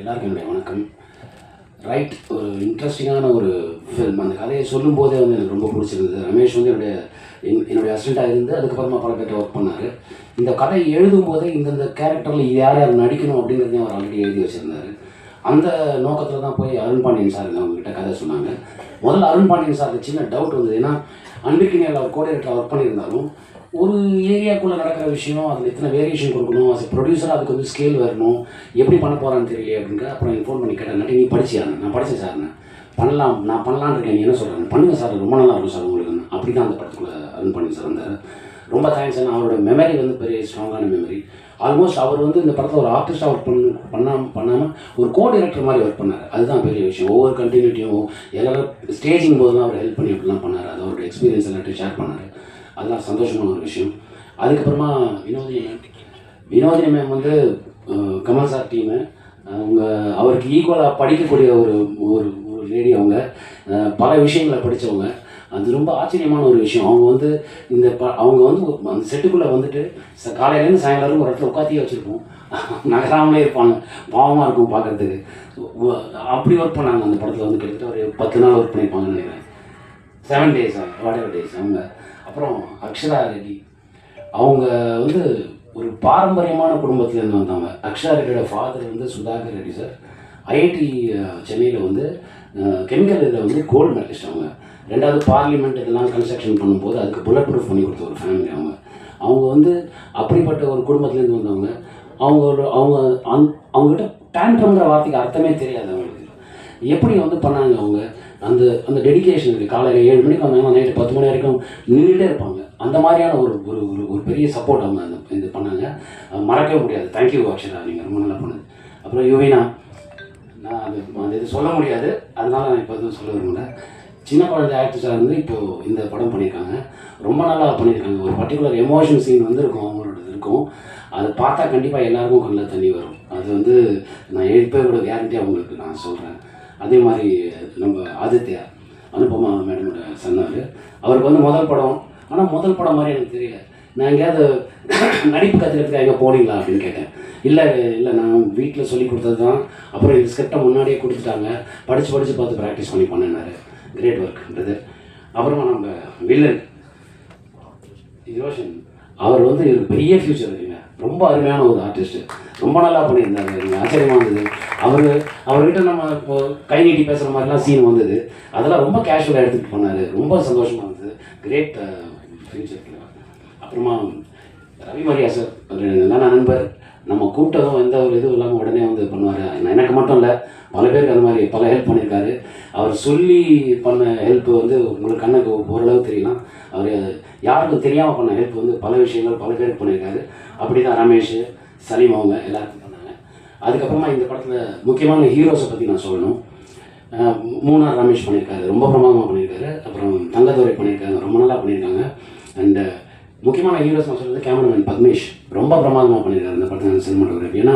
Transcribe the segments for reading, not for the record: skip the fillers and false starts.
எல்லாருக்கும் என்னுடைய வணக்கம். ரைட், ஒரு இன்ட்ரெஸ்டிங்கான ஒரு ஃபில்ம். அந்த கதையை சொல்லும்போதே வந்து எனக்கு ரொம்ப பிடிச்சிருந்தது. ரமேஷ் வந்து என்னுடைய அசிஸ்டண்ட்டாக இருந்து அதுக்கப்புறமா பல பேர்ட்ட ஒர்க் பண்ணார். இந்த கதை எழுதும்போதே இந்தந்த கேரக்டரில் இது யார் யார் நடிக்கணும் அப்படிங்கிறதையும் அவர் ஆல்ரெடி எழுதி வச்சுருந்தார். அந்த நோக்கத்தில் தான் போய் அருண் பாண்டியன் சார் அவங்ககிட்ட கதை சொன்னாங்க. முதல்ல அருண் பாண்டியன் சாருக்கு சின்ன டவுட் வந்தது. ஏன்னா அன்பிக்கினியில் அவர் கோஆர்டினேட்டர் ஒர்க் பண்ணியிருந்தாலும் ஒரு ஏரியாக்குள்ளே நடக்கிற விஷயம், அதில் எத்தனை வேரியேஷன் கொடுக்கணும், அது ப்ரொடியூசராக அதுக்கு வந்து ஸ்கேல் வரணும், எப்படி பண்ண போகிறான்னு தெரியல அப்படின்ற. அப்புறம் எனக்கு ஃபோன் பண்ணி கேட்டேன், நீ படிச்சியாங்க? நான் படித்தேன் சார், நான் பண்ணலான்னு இருக்கேன், நீ என்ன சொல்கிறேன்? பண்ணுங்கள் சார், ரொம்ப நல்லா இருக்கும் சார் உங்களுக்கு. அப்படி தான் அந்த படத்துக்குள்ளே அருண் பாண்டியன் சார் வந்தார். ரொம்ப தேங்க்ஸ். அவரோட மெமரி வந்து பெரிய ஸ்ட்ராங்கான மெமரி. ஆல்மோஸ்ட் அவர் வந்து இந்த படத்தில் ஒரு ஆர்டிஸ்டாக ஒர்க் பண்ணாமல் ஒரு கோஆர்டினேட்டர் மாதிரி ஒர்க் பண்ணார். அதுதான் பெரிய விஷயம். ஒவ்வொரு கண்டினியூட்டியும் எல்லாரும் ஸ்டேஜிங் போது தான் அவர் ஹெல்ப் பண்ணி அப்படிலாம் பண்ணார். அது அவரோட எக்ஸ்பீரியன்ஸ் எல்லாத்தையும் ஷேர் பண்ணார். அதெல்லாம் சந்தோஷமான ஒரு விஷயம். அதுக்கப்புறமா வினோதினி மேம் வந்து கமல் சார் டீமு. அவருக்கு ஈக்குவலாக படிக்கக்கூடிய ஒரு ஒரு லேடி. அவங்க பல விஷயங்களை படித்தவங்க. அது ரொம்ப ஆச்சரியமான ஒரு விஷயம். அவங்க வந்து அவங்க வந்து அந்த செட்டுக்குள்ளே வந்துட்டு காலையிலேருந்து சாயங்காலம் ஒரு இடத்துல உட்காத்தியே வச்சுருப்போம், நகராமலே இருப்பாங்க. பாவமாக இருக்கும் பார்க்குறதுக்கு. அப்படி ஒர்க் பண்ணாங்க அந்த படத்தில். வந்து கிட்டத்தட்ட ஒரு 10 நாள் ஒர்க் பண்ணியிருப்பாங்கன்னு நினைக்கிறேன். 7 days whatever days அவங்க. அப்புறம் அக்ஷரா ரெட்டி, அவங்க வந்து ஒரு பாரம்பரியமான குடும்பத்துலேருந்து வந்தவங்க. அக்ஷரா ரெட்டியோட ஃபாதர் வந்து சுதாகர் ரெட்டி சார். ஐஐடி சென்னையில் வந்து கெமிக்கல் இதில் வந்து கோல்டு மெடலிஸ்ட். ரெண்டாவது பார்லிமெண்ட் இதெல்லாம் கன்ஸ்ட்ரக்ஷன் பண்ணும்போது அதுக்கு புல்லட் ப்ரூஃப் பண்ணி கொடுத்த ஒரு ஃபேமிலி. அவங்க வந்து அப்படிப்பட்ட ஒரு குடும்பத்துலேருந்து வந்தவங்க. அவங்ககிட்ட டேண்ட்ரம்ங்கிற வார்த்தைக்கு அர்த்தமே தெரியாது அவங்களுக்கு. எப்படி வந்து பண்ணாங்க அவங்க அந்த அந்த டெடிக்கேஷனுக்கு. காலையில் 7 மணிக்கு வந்தாங்கன்னா நைட்டு 10 மணி வரைக்கும் நின்றுட்டே இருப்பாங்க. அந்த மாதிரியான ஒரு ஒரு ஒரு பெரிய சப்போர்ட் அவங்க இது பண்ணாங்க. மறக்கவே முடியாது. தேங்க்யூ அக்ஷரா, நீங்கள் ரொம்ப நல்லா பண்ணுது. அப்புறம் யுவினா, நான் அது இது சொல்ல முடியாது, அதனால நான் இப்போ எதுவும் சொல்ல விரும்பல. சின்ன குழந்தை ஆக்ட்ரஸாக இருந்து இப்போது இந்த படம் பண்ணியிருக்காங்க. ரொம்ப நல்லா பண்ணியிருக்காங்க. ஒரு பர்டிகுலர் எமோஷன் சீன் வந்து இருக்கும், அவங்களோட இருக்கும். அதை பார்த்தா கண்டிப்பாக எல்லாருக்கும் கண்ணில் தண்ணி வரும். அது வந்து நான் 7 பேரோட கேரண்டி அவங்களுக்கு நான் சொல்கிறேன். அதே மாதிரி நம்ம ஆதித்யா அனுபமா மேடமோட சொன்னார். அவருக்கு வந்து முதல் படம். ஆனால் முதல் படம் மாதிரி எனக்கு தெரியல. நான் எங்கேயாவது நடிப்பு கற்றுக்கிறதுக்கு எங்கே போனீங்களா அப்படின்னு கேட்டேன். இல்லை நான் வீட்டில் சொல்லி கொடுத்தது தான். அப்புறம் இந்த ஸ்கிரிப்டை முன்னாடியே கொடுத்துட்டாங்க, படித்து பார்த்து ப்ராக்டிஸ் பண்ணி பண்ணினார். கிரேட் ஒர்க்ன்றது. அப்புறமா நம்ம வில்லன் யோஷன், அவர் வந்து பெரிய ஃப்யூச்சர் இருக்குங்க. ரொம்ப அருமையான ஒரு ஆர்டிஸ்ட்டு. ரொம்ப நல்லா பண்ணியிருந்தாங்க. ஆச்சரியமாக இருந்தது. அவர்கிட்ட நம்ம இப்போ கை நீட்டி பேசுகிற மாதிரிலாம் சீன் வந்தது. அதெல்லாம் ரொம்ப கேஷுவலாக எடுத்துகிட்டு பண்ணார். ரொம்ப சந்தோஷமாக இருந்தது. Great future. அப்புறமா ரவி மரியா சார், ஒரு நல்ல நண்பர். நம்ம கூப்பிட்டதும் எந்த ஒரு இதுவும் இல்லாமல் உடனே வந்து பண்ணுவார். எனக்கு மட்டும் இல்லை, பல பேருக்கு அந்த மாதிரி பல ஹெல்ப் பண்ணியிருக்காரு. அவர் சொல்லி பண்ண ஹெல்ப் வந்து உங்களுக்கு கண்ணுக்கு ஓரளவு தெரியலாம். அவர் யாருக்கும் தெரியாமல் பண்ண ஹெல்ப் வந்து பல விஷயங்கள் பல பேருக்கு பண்ணியிருக்காரு. அப்படி தான் ரமேஷ், சலீம் அவங்க எல்லாருக்கும் பண்ணாங்க. அதுக்கப்புறமா இந்த படத்தில் முக்கியமான ஹீரோஸை பற்றி நான் சொல்லணும். மூணார் ரமேஷ் பண்ணியிருக்காரு, ரொம்ப பிரமாதமாக பண்ணியிருக்காரு. அப்புறம் தங்கதுரை பண்ணியிருக்காங்க, ரொம்ப நல்லா பண்ணியிருக்காங்க. அண்டு முக்கியமான ஹீரோஸ் நான் சொல்கிறது கேமராமேன் பத்மேஷ், ரொம்ப பிரமாதமாக பண்ணியிருக்காரு இந்த படத்தில் சினிமாட்டோகிராஃபி. ஏன்னா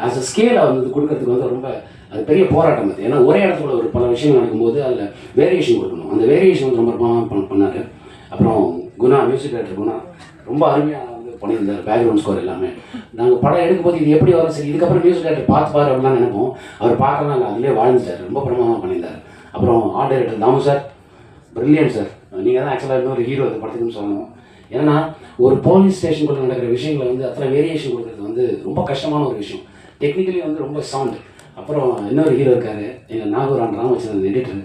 ஆஸ் அ ஸ்கேலை வந்து கொடுக்கறதுக்கு வந்து ரொம்ப அது பெரிய போராட்டம் அது. ஏன்னா ஒரே இடத்துல ஒரு பல விஷயங்கள் நடக்கும்போது அதில் வேரியேஷன் கொடுக்கணும். அந்த வேரியேஷன் வந்து ரொம்ப பிரமாதமாக பண்ணார். அப்புறம் குணா, மியூசிக் டைரக்டர் குணா, ரொம்ப அருமையாக வந்து பண்ணியிருந்தார். பேக்ரவுண்ட் ஸ்கோர் எல்லாமே. நாங்கள் படம் எடுக்கும்போது இது எப்படி வரும், சரி இதுக்கப்புறம் மியூசிக் டைரக்டர் பார்த்துப்பார் அப்படிலாம் நினைப்போம். அவர் பார்க்கலாம், நாங்கள் அதிலே வாழ்ந்துட்டார். ரொம்ப பிரமாதமாக பண்ணியிருந்தார். அப்புறம் art director Damu sir, brilliant sir. நீங்கள் தான் ஆக்சுவலாக இன்னொரு ஹீரோ இந்த படத்துக்குன்னு சொல்லணும். ஏன்னா ஒரு போலீஸ் ஸ்டேஷனுக்குள்ள நடக்கிற விஷயங்களை வந்து அத்தனை வேரியேஷன் கொடுக்குறது வந்து ரொம்ப கஷ்டமான ஒரு விஷயம். டெக்னிக்கலி வந்து ரொம்ப சவுண்ட். அப்புறம் இன்னொரு ஹீரோ இருக்கார், எங்கள் நாகூரான் ராமச்சந்திரன் எடிட்டர்,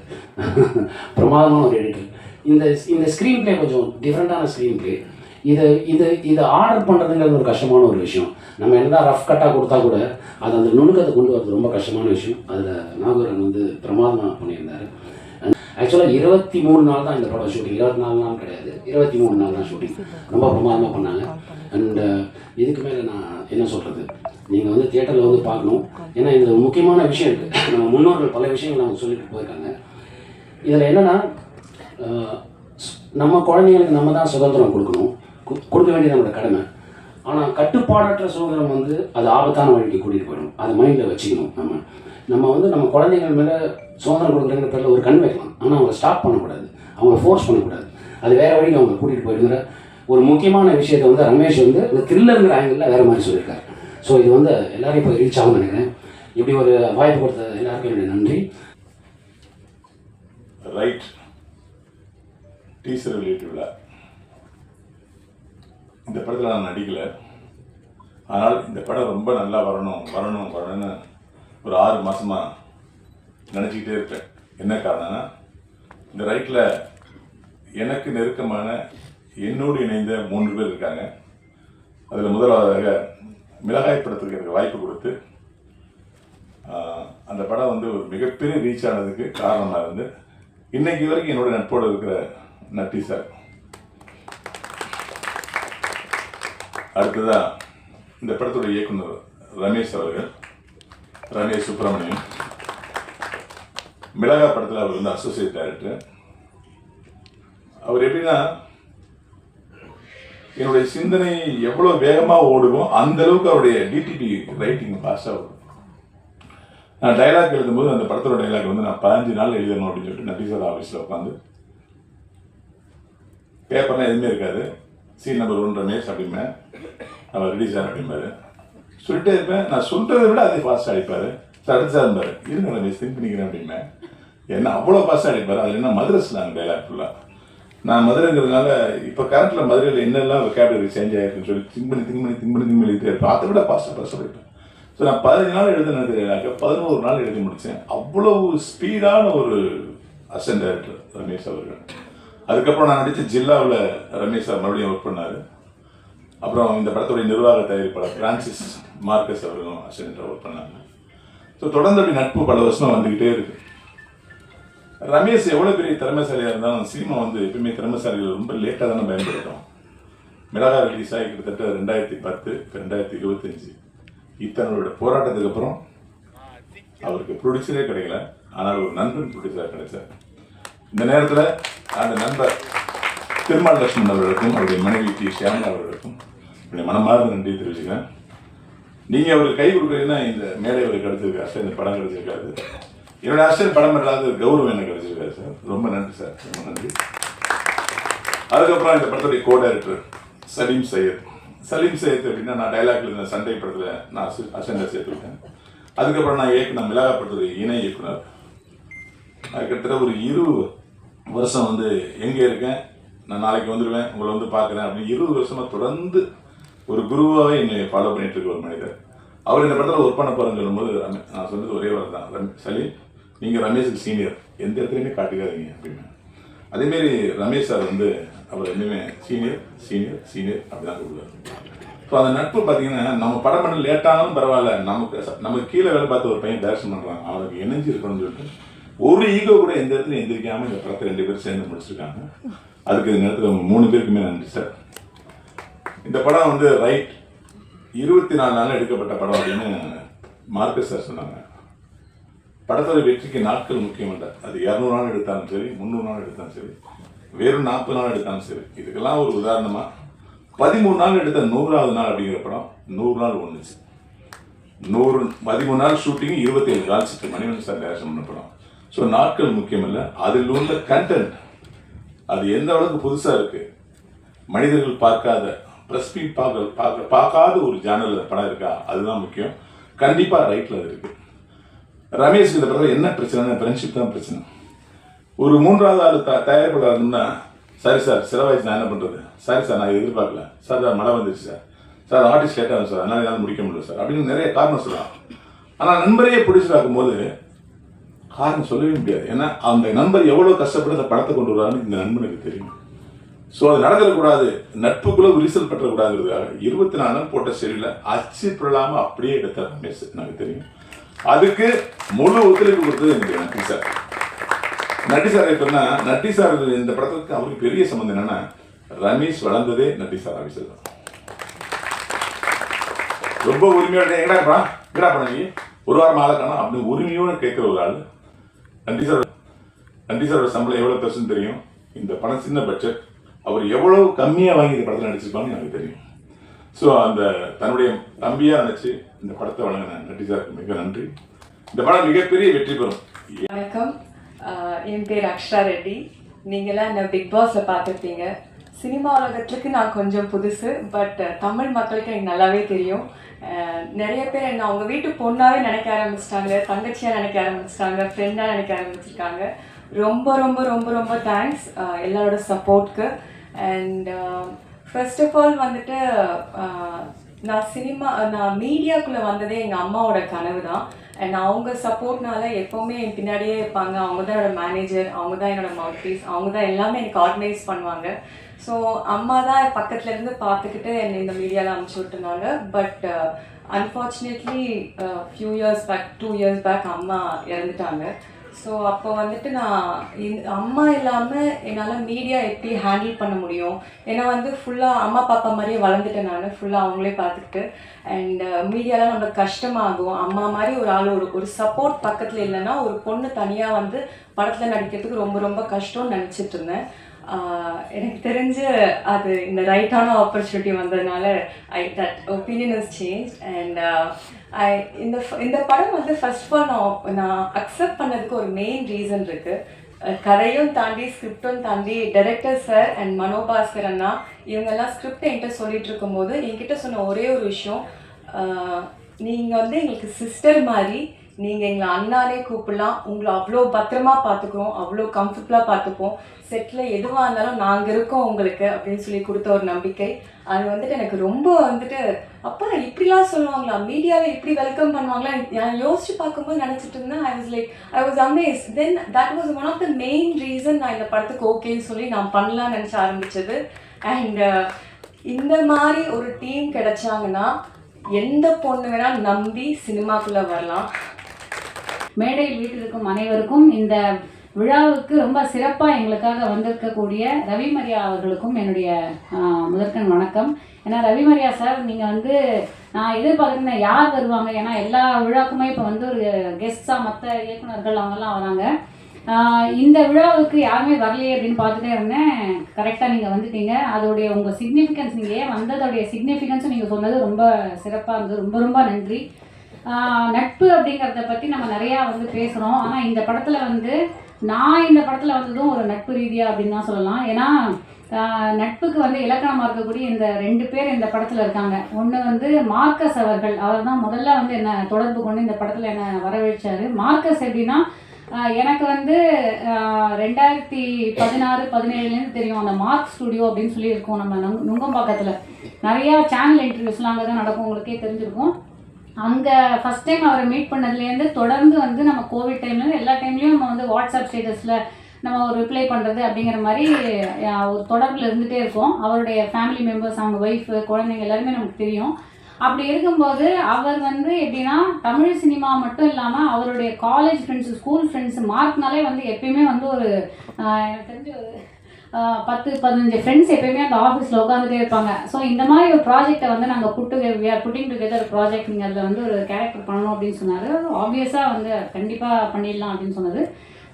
பிரமாதமான ஒரு எடிட்டர். இந்த ஸ்க்ரீன் பிளே கொஞ்சம் டிஃப்ரெண்ட்டான ஸ்க்ரீன் பிளே. இதை ஆர்டர் பண்ணுறதுங்கிறது ஒரு கஷ்டமான ஒரு விஷயம். நம்ம என்னதான் ரஃப் கட்டாக கொடுத்தா கூட அது அந்த நுணுக்கத்தை கொண்டு வரது ரொம்ப கஷ்டமான விஷயம். அதில் நாகூரான் வந்து பிரமாதமாக பண்ணியிருந்தார். ஆக்சுவலாக 23 நாள் தான் இந்த படம் ஷூட்டிங். 24 நாள் கிடையாது, 23 நாள் தான் ஷூட்டிங். ரொம்ப பிரமாதமாக பண்ணாங்க. அண்ட் இதுக்கு மேலே நான் என்ன சொல்கிறது, நீங்கள் வந்து தியேட்டரில் வந்து பார்க்கணும். ஏன்னா இதில் முக்கியமான விஷயம் இருக்குது. நம்ம முன்னோர்கள் பல விஷயங்கள் அவங்க சொல்லிட்டு போயிருக்காங்க. இதில் என்னென்னா, நம்ம குழந்தைங்களுக்கு நம்ம தான் சுதந்திரம் கொடுக்க வேண்டியது நம்மளோட கடமை. ஆனால் கட்டுப்பாடற்ற சுதந்திரம் வந்து அது ஆபத்தான வழிக்கு கூட்டிகிட்டு போயிடும். அதை மைண்டில் வச்சுக்கணும். நம்ம வந்து நம்ம குழந்தைகள் மேலே சுதந்திரம் கொடுக்குறங்கிற பேரில் ஒரு கண் வைக்கலாம். ஆனால் அவங்களை ஸ்டாப் பண்ணக்கூடாது, அவங்கள ஃபோர்ஸ் பண்ணக்கூடாது. அது வேறு வழிக்கு அவங்க கூட்டிகிட்டு போயிடுங்கிற ஒரு முக்கியமான விஷயத்தை வந்து ரமேஷ் வந்து இந்த த்ரில்லருங்கிற ஆங்கிளில் வேறு மாதிரி சொல்லியிருக்காரு. ஸோ இது வந்து எல்லாரையும் இப்போ ரீச் ஆகும்னு நினைக்கிறேன். இப்படி ஒரு வாய்ப்பு கொடுத்த எல்லாருக்கும் என்னுடைய நன்றி. ரைட் டீசர் வெளியிட்டு விழா. இந்த படத்தில் நான் நடிக்கலை, ஆனால் இந்த படம் ரொம்ப நல்லா வரணும்னு ஒரு 6 மாதமாக நினச்சிக்கிட்டே இருப்பேன். என்ன காரணம்னா, இந்த ரைட்டில் எனக்கு நெருக்கமான என்னோடு இணைந்த 3 பேர் இருக்காங்க. அதில் முதலாவதாக மிளகாய் படத்துக்கு எனக்கு வாய்ப்பு கொடுத்து அந்த படம் வந்து ஒரு மிகப்பெரிய ரீச் ஆனதுக்கு காரணமாக இருந்து இன்னைக்கு வரைக்கும் என்னோட நட்போடு இருக்கிற நட்டி சார். அடுத்ததான் இந்த படத்தோட இயக்குனர் ரமேஷ் அவர்கள், ரமேஷ் சுப்பிரமணியம். மிளகாய் படத்தில் அவர் வந்து அசோசியேட் டைரக்டர். அவர் எப்படின்னா, என்னுடைய சிந்தனை எவ்வளோ வேகமாக ஓடுமோ அந்த அளவுக்கு அவருடைய டிடிபி ரைட்டிங் ஃபாஸ்ட்டாக வரும். நான் டைலாக் எழுதும்போது அந்த படத்தோட டைலாக் வந்து நான் 15 நாள் எழுதணும் அப்படின்னு சொல்லிட்டு நட்டி சார் ஆஃபீஸில் உட்காந்து, பேப்பர்லாம் எதுவுமே இருக்காது, சீன் நம்பர் 1 ரமேஷ் அப்படிமே, அவர் ரெடி சார் அப்படிம்பாரு, சொல்லிட்டே இருப்பேன். நான் சொல்கிறத விட அதே ஃபாஸ்ட்டாக அடிப்பார். சார் அடுத்து சார் இருப்பார், இருங்க ரமேஷ் திங்க் பண்ணிக்கிறேன் அப்படிமே. என்ன அவ்வளோ ஃபாஸ்ட்டாக அடிப்பார். அது என்ன மதுரை ஸ்லாங் டைலாக் ஃபுல்லாக. நான் மதுரைங்கிறதுனால இப்போ கரண்ட்டில் மதுரையில் என்னெல்லாம் வெக்காபுலரி சேஞ்ச் ஆகிருக்குன்னு சொல்லி திங்க் பண்ணி எழுதிட்டே இருப்பேன். அதை விட ஃபாஸ்ட்டாக இருப்பேன். ஸோ நான் 15 நாள் எழுதுனது டைலாக 11 நாள் எழுதி முடித்தேன். அவ்வளவு ஸ்பீடான ஒரு அசிஸ்டன்ட் டைரக்டர் ரமேஷ் அவர்கள். அதுக்கப்புறம் நான் நடித்த ஜில்லாவில் ரமேஷ் சார் மறுபடியும் ஒர்க் பண்ணார். அப்புறம் இந்த படத்துடைய நிர்வாக தயாரிப்பாளர் பிரான்சிஸ் மார்க்கஸ் அவர்களும் அசிஸ்டண்ட்டாக ஒர்க் பண்ணாங்க. ஸோ தொடர்ந்து அப்படி நட்பு பல வருஷமாக வந்துக்கிட்டே இருக்கு. ரமேஷ் எவ்வளோ பெரிய திறமைசாலியாக இருந்தாலும் சினிமா வந்து எப்பவுமே திறமைசாலிகள் ரொம்ப லேட்டாக தானே பயன்படுத்தும். மிளகாய் ரிலீஸ் ஆகி கிட்டத்தட்ட 2010, இப்போ 2025. இத்தனோட போராட்டத்துக்கு அப்புறம் அவருக்கு ப்ரொடியூசரே கிடைக்கல, ஆனால் ஒரு நண்பன் ப்ரொடியூசர் கிடைச்சார். இந்த நேரத்தில் அந்த நண்பர் திருமால் லட்சுமணன் அவர்களுக்கும் அவருடைய மனைவி டி ஷியாமலா அவர்களுக்கும் என்னுடைய மனமார்ந்த நன்றி தெரிவிச்சுக்கிறேன். நீங்கள் அவருக்கு கை கொடுக்குறீங்கன்னா இந்த மேடை அவருக்கு கிடைச்சிருக்கு, அஷ்டம் இந்த படம் கிடைச்சிருக்காது. என்னோட அஷ்டம் படம் இல்லாத கௌரவம் எனக்கு கிடைச்சிருக்காரு சார். ரொம்ப நன்றி சார், ரொம்ப நன்றி. அதுக்கப்புறம் இந்த படத்துடைய கோ டைரக்டர் சலீம் சையத். சலீம் சையத் அப்படின்னா, நான் டைலாக்ல இருந்த சண்டை படத்தில் நான் அசண்டை சேர்த்துருக்கேன். அதுக்கப்புறம் நான் இயக்குனர் மிளகாய் படத்துடைய இணை இயக்குனர். அது கிட்டத்தட்ட ஒரு 20 வருஷம் வந்து எங்கே இருக்கேன், நான் நாளைக்கு வந்துடுவேன், உங்களை வந்து பார்க்குறேன் அப்படின்னு 20 வருஷமாக தொடர்ந்து ஒரு குருவாகவே என்னை ஃபாலோ பண்ணிட்டு இருக்க ஒரு மனிதர். அவர் இந்த படத்தில் ஒர்க் பண்ண போகிறேன்னு சொல்லும்போது நான் சொன்னது ஒரே வார்த்தை தான், சலீம் நீங்கள் ரமேஷுக்கு சீனியர், எந்த இடத்துலையுமே காட்டிக்காதீங்க அப்படின்னு. அதேமாரி ரமேஷ் சார் வந்து அவர் எப்பவுமே சீனியர் அப்படி தான் கொடுக்குறாரு. ஸோ அந்த நட்பு பார்த்தீங்கன்னா, நம்ம படம் பண்ண லேட்டானாலும் பரவாயில்ல, நமக்கு கீழே வேலை பார்த்து ஒரு பையன் டைரக்ஷன் பண்ணுறாங்க, அவனுக்கு இணைஞ்சு இருக்கணும்னு சொல்லிட்டு ஒரு ஈகோ கூட எந்த இடத்துலையும் எந்திரிக்காமல் இந்த படத்தை 2 பேர் சேர்ந்து முடிச்சிருக்காங்க. அதுக்கு இந்த நேரத்தில் அவங்க 3 பேருக்குமே நன்றி சார். இந்த படம் வந்து ரைட் 24 நாள் எடுக்கப்பட்ட படம் அப்படின்னு மார்க்கஸ் சார் சொன்னாங்க. படத்தோட வெற்றிக்கு நாட்கள் முக்கியம் இல்லை, அது 200 நாள் எடுத்தாலும் சரி, 300 நாள் எடுத்தாலும் சரி, வெறும் 40 நாள் எடுத்தாலும் சரி. இதுக்கெல்லாம் ஒரு உதாரணமாக 13 நாள் எடுத்த 100வது நாள் அப்படிங்கிற படம் 100 நாள் ஒன்றுச்சு. 13 நாள் shooting, 27 call sheet Manivannan sir direction பண்ண படம். ஸோ நாட்கள் முக்கியம் இல்லை, அதில் உள்ள கண்டென்ட் அது எந்த அளவுக்கு புதுசாக இருக்குது, மனிதர்கள் பார்க்காத ப்ரெஸ் ஃபீட் பார்க்காத ஒரு ஜேனலில் படம் இருக்கா, அதுதான் முக்கியம். கண்டிப்பாக ரைட்டில் அது இருக்குது. ரமேஷ் இந்த படத்தில் என்ன பிரச்சனை, ஃப்ரெண்ட்ஷிப் தான் பிரச்சனை. ஒரு 3வது ஆள் தயாரிப்பாளர் இருந்தோம்னா, சரி சார் செலவாயிடுச்சு, நான் என்ன பண்ணுறது, சரி சார் நான் எதிர்பார்க்கல சார், மழை வந்துடுச்சு சார் ஆர்டிஸ்ட் லேட் ஆகும் சார், அதனால் என்னால் முடிக்க முடியல சார் அப்படின்னு நிறைய காரணம் சொல்லலாம். ஆனால் நண்பரையே பிடிச்சிருக்கும் போது காரணம் சொல்லவே முடியாது. ஏன்னா அந்த நண்பர் எவ்வளோ கஷ்டப்பட்டு அந்த படத்தை கொண்டு வரான்னு இந்த நண்பனுக்கு தெரியும். ஸோ அது நடந்துடக்கூடாது, நட்புக்குள்ளே விரிசல் பற்றக்கூடாதுங்கிறதுக்காக 24 நாள் போட்ட சரியில் அச்சு பிறலாமல் அப்படியே எடுத்த ரமேஷ் எனக்கு தெரியும். அதுக்கு முழு ஒத்துழைப்பு கொடுத்தது எனக்கு நட்டி சார். நட்டி சார் எப்படின்னா, நட்டி சார் இந்த படத்துக்கு அவருக்கு பெரிய சம்பந்தம் என்னன்னா, ரமேஷ் வளர்ந்ததே நட்டி சார் ஆஃபீஸர் தான். ரொம்ப உரிமையோட எங்கடா பண்ணி ஒரு வாரம் ஆளை காணும் அப்படின்னு உரிமையோடு கேட்குற ஒரு ஆள் நட்டி சாரோட சம்பளம் எவ்வளோ பெருசுன்னு தெரியும். இந்த படம் சின்ன பட்ஜெட், அவர் எவ்வளவு கம்மியாக வாங்கி இந்த படத்தில் நடிச்சிருப்பான்னு எனக்கு தெரியும். ஸோ அந்த தன்னுடைய தம்பியாக நினச்சி இந்த படத்தை வழங்கின நட்டி சாருக்கு மிக நன்றி. இந்த படம் மிகப்பெரிய வெற்றி பெறும். வணக்கம், என் பேர் அக்ஷரா ரெட்டி. நீங்களாம் என்ன பிக் பாஸில் பார்த்துருப்பீங்க. சினிமா உலகத்துக்கு நான் கொஞ்சம் புதுசு, பட் தமிழ் மக்களுக்கு எனக்கு நல்லாவே தெரியும். நிறைய பேர் என்ன அவங்க வீட்டு பொண்ணாகவே நினைக்க ஆரம்பிச்சிட்டாங்க, தங்கச்சியாக நினைக்க ஆரம்பிச்சிட்டாங்க, ஃப்ரெண்டாக நினைக்க ஆரம்பிச்சிருக்காங்க. ரொம்ப ரொம்ப ரொம்ப ரொம்ப தேங்க்ஸ் எல்லாரோட சப்போர்ட்க்கு. அண்ட் ஃபர்ஸ்ட் ஆஃப் ஆல் வந்துட்டு நான் மீடியாக்குள்ளே வந்ததே எங்கள் அம்மாவோட கனவு தான். அண்ட் அவங்க சப்போர்ட்னால எப்போவுமே என் பின்னாடியே இருப்பாங்க. அவங்க தான் என்னோடய மேனேஜர், அவங்க தான் என்னோடய மவுத் பீஸ், அவங்க தான் எல்லாமே எனக்கு ஆர்கனைஸ் பண்ணுவாங்க. ஸோ அம்மா தான் பக்கத்துலேருந்து பார்த்துக்கிட்டு என்னை இந்த மீடியாவில் அனுப்பிச்சி விட்டுருந்தாங்க. But unfortunately few years back 2 years back அம்மா இறந்துட்டாங்க. ஸோ அப்போ வந்துட்டு நான் அம்மா இல்லாமல் என்னால் மீடியா எப்படி ஹேண்டில் பண்ண முடியும்? ஏன்னா வந்து ஃபுல்லாக அம்மா பாப்பா மாதிரியே வளர்ந்துட்டேன் நான், ஃபுல்லாக அவங்களே பார்த்துக்கிட்டு. அண்ட் மீடியாலாம் நம்மளுக்கு கஷ்டமாகும். அம்மா மாதிரி ஒரு ஆள் ஒரு சப்போர்ட் பக்கத்தில் இல்லைன்னா ஒரு பொண்ணு தனியாக வந்து படத்தில் நடிக்கிறதுக்கு ரொம்ப ரொம்ப கஷ்டம்னு நினச்சிட்டு இருந்தேன். எனக்கு தெரிஞ்சு அது இந்த ரைட்டான ஆப்பர்ச்சுனிட்டி வந்ததுனால that opinion is change. And இந்த படம் வந்து ஃபர்ஸ்ட் ஆஃப் ஆல் நான் அக்செப்ட் பண்ணதுக்கு ஒரு மெயின் ரீசன் இருக்குது. கதையும் தாண்டி ஸ்கிரிப்டும் தாண்டி டைரக்டர் சார் அண்ட் மனோபாஸ்கர் அண்ணா இவங்கெல்லாம் ஸ்கிரிப்டை என்கிட்ட சொல்லிட்டு இருக்கும்போது என்கிட்ட சொன்ன ஒரே ஒரு விஷயம், நீங்கள் வந்து எங்களுக்கு சிஸ்டர் மாதிரி, நீங்கள் எங்களை அண்ணாலே கூப்பிடலாம், உங்களை அவ்வளோ பத்திரமா பார்த்துக்குறோம், அவ்வளோ கம்ஃபர்டபுளாக பார்த்துப்போம், செட்டில் எதுவாக இருந்தாலும் நாங்கள் இருக்கோம் உங்களுக்கு அப்படின்னு சொல்லி கொடுத்த ஒரு நம்பிக்கை. அது வந்துட்டு எனக்கு ரொம்ப வந்துட்டு அப்பா இப்படிலாம் சொல்லுவாங்களா, மீடியாவில் இப்படி வெல்கம் பண்ணுவாங்களா நான் யோசிச்சு பார்க்கும்போது நினச்சிட்டு இருந்தேன். I was amaze. Then that was one of the main reason நான் இந்த படத்துக்கு ஓகேன்னு சொல்லி நான் பண்ணலான்னு நினச்ச ஆரம்பித்தது. அண்ட் இந்த மாதிரி ஒரு டீம் கிடைச்சாங்கன்னா எந்த பொண்ணு வேணால் நம்பி சினிமாக்குள்ளே வரலாம். மேடையில் வீட்டில் அனைவருக்கும் இந்த விழாவுக்கு ரொம்ப சிறப்பாக எங்களுக்காக வந்திருக்கக்கூடிய ரவிமரியா அவர்களுக்கும் என்னுடைய முதற்கண் வணக்கம். ஏன்னா ரவிமரியா சார் நீங்கள் வந்து நான் எதிர்பார்க்குறேன் யார் வருவாங்க, ஏன்னா எல்லா விழாக்குமே இப்போ வந்து ஒரு கெஸ்டாக மற்ற இயக்குநர்கள் அவங்கெல்லாம் வராங்க. இந்த விழாவுக்கு யாருமே வரலையே அப்படின்னு பார்த்துட்டே இருந்தேன். கரெக்டாக நீங்கள் வந்துட்டீங்க. அதோடைய உங்கள் சிக்னிஃபிகன்ஸ், நீங்கள் ஏன் வந்ததோடைய சிக்னிஃபிகன்ஸும் நீங்கள் சொன்னது ரொம்ப சிறப்பாக இருந்தது. ரொம்ப ரொம்ப நன்றி. நட்பு அப்படிங்கிறத பற்றி நம்ம நிறையா வந்து பேசுகிறோம். ஆனால் இந்த படத்தில் வந்து நான் இந்த படத்தில் வந்ததும் ஒரு நட்பு ரீதியாக அப்படின்னு தான் சொல்லலாம். ஏன்னா நட்புக்கு வந்து இலக்கணமாக இருக்கக்கூடிய இந்த 2 பேர் இந்த படத்தில் இருக்காங்க. ஒன்று வந்து மார்க்கஸ் அவர்கள், அவர் தான் முதல்ல வந்து என்னை தொடர்பு கொண்டு இந்த படத்தில் என்னை வரவேற்றார். மார்க்கஸ் எப்படின்னா எனக்கு வந்து 2016-17 தெரியும். அந்த மார்க் ஸ்டுடியோ அப்படின்னு சொல்லி இருக்கும் நம்ம நுங்கம்பாக்கத்தில். நிறையா சேனல் இன்டர்வியூஸ்லாம் அங்கே தான் நடக்கும், உங்களுக்கே தெரிஞ்சிருக்கும். அங்கே ஃபஸ்ட் டைம் அவரை மீட் பண்ணதுலேருந்து தொடர்ந்து வந்து நம்ம கோவிட் டைம்லேருந்து எல்லா டைம்லேயும் நம்ம வந்து வாட்ஸ்அப் ஸ்டேட்டஸில் நம்ம ஒரு ரிப்ளை பண்ணுறது அப்படிங்கிற மாதிரி ஒரு தொடர்பில் இருந்துகிட்டே இருக்கோம். அவருடைய ஃபேமிலி மெம்பர்ஸ், அவங்க ஒய்ஃபு, குழந்தைங்க எல்லாருமே நமக்கு தெரியும். அப்படி இருக்கும்போது அவர் வந்து எப்படின்னா தமிழ் சினிமா மட்டும் இல்லாமல் அவருடைய காலேஜ் ஃப்ரெண்ட்ஸு, ஸ்கூல் ஃப்ரெண்ட்ஸு, மார்க்னாலே வந்து எப்பயுமே வந்து ஒரு எனக்கு தெரிஞ்சு ஒரு 10-15 ஃப்ரெண்ட்ஸ் எப்பயுமே அந்த ஆஃபீஸில் உட்காந்துட்டே இருப்பாங்க. ஸோ இந்த மாதிரி ஒரு ப்ராஜெக்டை வந்து நாங்கள் புட்டிங் டுகெதர் ப்ராஜெக்ட், நீங்கள் அதில் வந்து ஒரு கேரக்டர் பண்ணணும் அப்படின்னு சொன்னார். ஆப்வியஸாக வந்து கண்டிப்பாக பண்ணிடலாம் அப்படின்னு சொன்னது.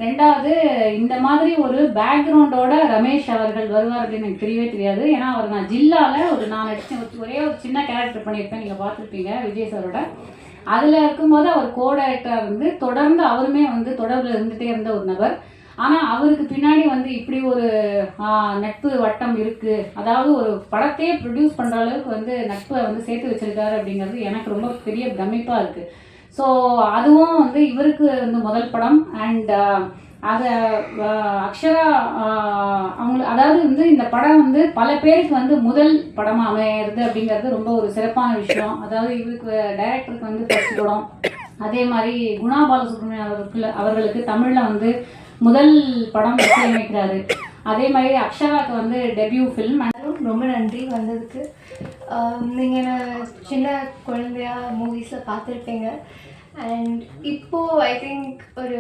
2வது, இந்த மாதிரி ஒரு பேக்ரவுண்டோட ரமேஷ் அவர்கள் வருவார் அப்படின்னு எனக்கு தெரியவே தெரியாது. ஏன்னா அவர் நான் ஜில்லாவில் நான் நடிச்ச ஒரே ஒரு சின்ன கேரக்டர் பண்ணியிருப்பேன், நீங்கள் பார்த்துருப்பீங்க விஜய் சாரோட. அதில் இருக்கும்போது அவர் கோ டைரக்டராக இருந்து தொடர்ந்து அவருமே வந்து தொடர்பில் இருந்துகிட்டே இருந்த ஒரு நபர். ஆனால் அவருக்கு பின்னாடி வந்து இப்படி ஒரு நட்பு வட்டம் இருக்குது, அதாவது ஒரு படத்தையே ப்ரொடியூஸ் பண்ணுற அளவுக்கு வந்து நட்பை வந்து சேர்த்து வச்சிருக்காரு அப்படிங்கிறது எனக்கு ரொம்ப பெரிய பிரமிப்பாக இருக்குது. ஸோ அதுவும் வந்து இவருக்கு வந்து முதல் படம். அண்ட் அதை அக்ஷரா அவங்களுக்கு, அதாவது வந்து இந்த படம் வந்து பல பேருக்கு வந்து முதல் படமாக அமையிறது அப்படிங்கிறது ரொம்ப ஒரு சிறப்பான விஷயம். அதாவது இவருக்கு டைரக்டருக்கு வந்து ஃபர்ஸ்ட் படம், அதே மாதிரி குணா பாலசுப்ரமணியன் அவர்களுக்கு தமிழில் வந்து முதல் படம் இசையமைக்கிறாரு. அதே மாதிரி அக்ஷராவுக்கு வந்து டெபியூ ஃபில்ம். ரொம்ப நன்றி வந்ததுக்கு. நீங்கள் என்ன சின்ன குழந்தையா மூவிஸில் பார்த்துருப்பீங்க. அண்ட் இப்போது ஐ திங்க் ஒரு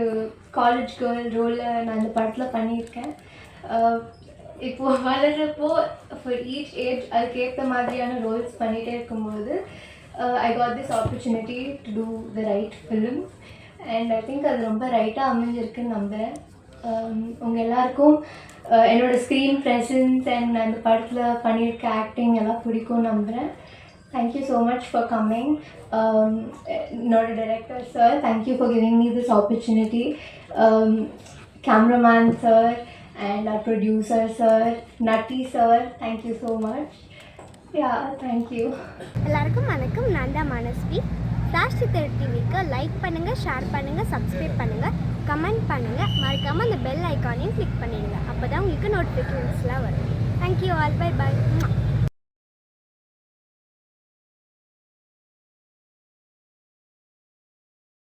காலேஜ் கேர்ள் ரோலில் நான் இந்த படத்தில் பண்ணியிருக்கேன். இப்போது வளர்கிறப்போ ஃபார் ஈச் ஏஜ் அதுக்கேற்ற மாதிரியான ரோல்ஸ் பண்ணிகிட்டே இருக்கும்போது I got this opportunity to do the right film. And I think அது ரொம்ப ரைட்டாக அமைஞ்சிருக்குன்னு நம்புகிறேன். உங்கள் எல்லாருக்கும் என்னோடய ஸ்க்ரீன் ப்ரெசன்ஸ் அண்ட் அந்த படத்தில் பண்ணியிருக்க ஆக்டிங் எல்லாம் பிடிக்கும்னு நம்புகிறேன். Thank you so much for coming. என்னோட director sir, thank you for giving me this opportunity. Cameraman sir and our producer sir, Nutty sir, thank you so much. Yeah, thank you. எல்லாருக்கும் வணக்கம். நான் தான் மனஸ்வி. ஃப்ளாஷ் சித்தர் டிவிக்கு லைக் பண்ணுங்கள், ஷேர் பண்ணுங்கள், subscribe பண்ணுங்கள், கமெண்ட் பண்ணுங்கள். மறக்காமல் அந்த பெல் ஐக்கானையும் கிளிக் பண்ணிடுங்க. அப்போ தான் உங்களுக்கு நோட்டிஃபிகேஷன்ஸ்லாம் வரும். Thank you all. Bye bye.